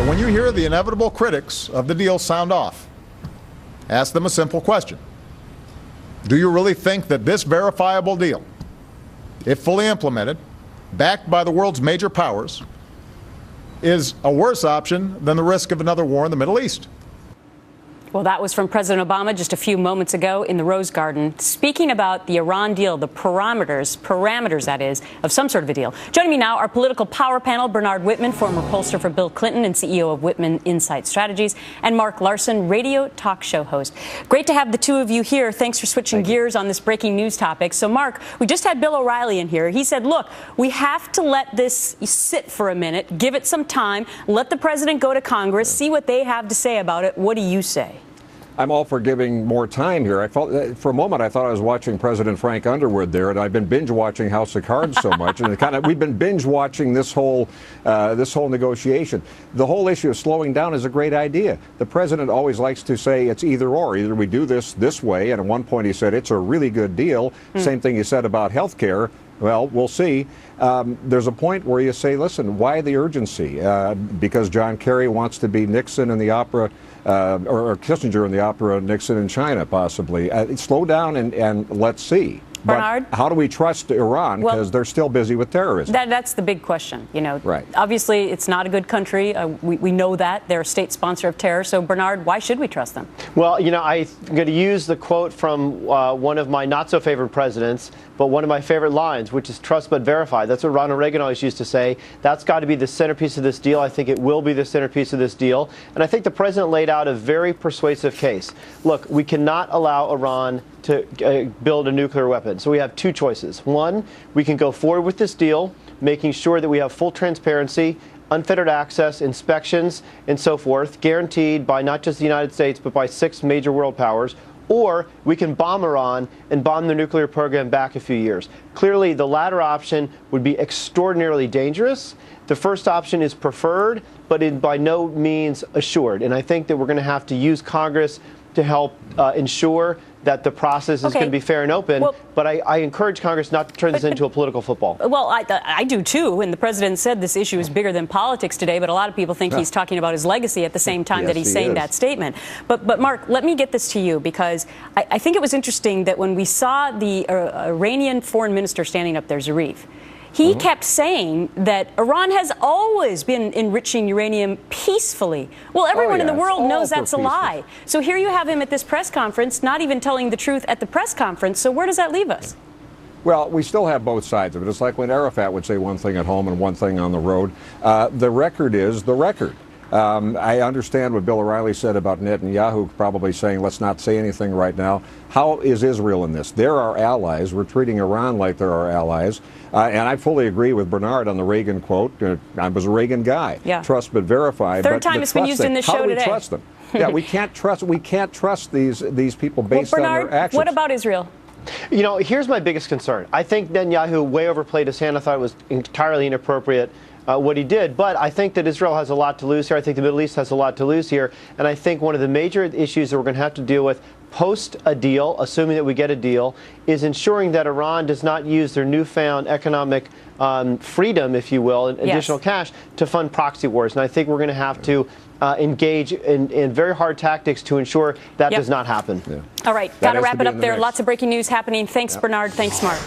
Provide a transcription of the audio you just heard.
When you hear the inevitable critics of the deal sound off, ask them a simple question. Do you really think that this verifiable deal, if fully implemented, backed by the world's major powers, is a worse option than the risk of another war in the Middle East? Well, that was from President Obama just a few moments ago in the Rose Garden, speaking about the Iran deal, the parameters, that is, of some sort of a deal. Joining me now, our political power panel, Bernard Whitman, former pollster for Bill Clinton and CEO of Whitman Insight Strategies, and Mark Larson, radio talk show host. Great to have the two of you here. Thanks for switching gears on this breaking news topic. So, Mark, we just had Bill O'Reilly in here. He said, look, we have to let this sit for a minute, give it some time, let the president go to Congress, see what they have to say about it. What do you say? I'm all for giving more time here. I felt, for a moment, I thought I was watching President Frank Underwood there, and I've been binge watching House of Cards so much, and we've been binge watching this whole negotiation. The whole issue of slowing down is a great idea. The president always likes to say it's either or. Either we do this way, and at one point he said it's a really good deal. Same thing he said about health care. Well, we'll see. There's a point where you say, listen, why the urgency? Because John Kerry wants to be Nixon in the opera, or Kissinger in the opera Nixon in China, possibly. Slow down and let's see. Bernard? But how do we trust Iran? Because they're still busy with terrorism. That's the big question. You know, right. Obviously, it's not a good country. We know that. They're a state sponsor of terror. So, Bernard, why should we trust them? Well, you know, I'm going to use the quote from one of my not-so-favorite presidents, but one of my favorite lines, which is trust but verify. That's what Ronald Reagan always used to say. That's got to be the centerpiece of this deal. I think it will be the centerpiece of this deal. And I think the president laid out a very persuasive case. Look, we cannot allow Iran to build a nuclear weapon. So we have two choices. One, we can go forward with this deal, making sure that we have full transparency, unfettered access, inspections, and so forth, guaranteed by not just the United States, but by 6 major world powers. Or we can bomb Iran and bomb the nuclear program back a few years. Clearly, the latter option would be extraordinarily dangerous. The first option is preferred, but by no means assured. And I think that we're going to have to use Congress to help ensure that the process is going to be fair and open. Well, but I encourage Congress not to turn this into a political football. Well, I do, too. And the president said this issue is bigger than politics today, but a lot of people think he's talking about his legacy at the same time that he's saying that statement. But, Mark, let me get this to you, because I think it was interesting that when we saw the Iranian foreign minister standing up there, Zarif, he kept saying that Iran has always been enriching uranium peacefully. Well, everyone in the world knows that's a lie. So here you have him at this press conference, not even telling the truth at the press conference. So where does that leave us? Well, we still have both sides of it. It's like when Arafat would say one thing at home and one thing on the road. The record is the record. I understand what Bill O'Reilly said about Netanyahu probably saying, let's not say anything right now. How is Israel in this? They're our allies. We're treating Iran like they're our allies. And I fully agree with Bernard on the Reagan quote. I was a Reagan guy. Yeah. Trust but verify. Third time it's been used in this show today. How do we trust them? Yeah, we can't trust these people based on their actions. What about Israel? You know, here's my biggest concern. I think Netanyahu way overplayed his hand. I thought it was entirely inappropriate what he did. But I think that Israel has a lot to lose here. I think the Middle East has a lot to lose here. And I think one of the major issues that we're going to have to deal with post a deal, assuming that we get a deal, is ensuring that Iran does not use their newfound economic freedom, if you will, and additional cash to fund proxy wars. And I think we're going to have to engage in very hard tactics to ensure that does not happen. All right, got to wrap it up there. Lots of breaking news happening. Thanks, Bernard. Thanks, Mark.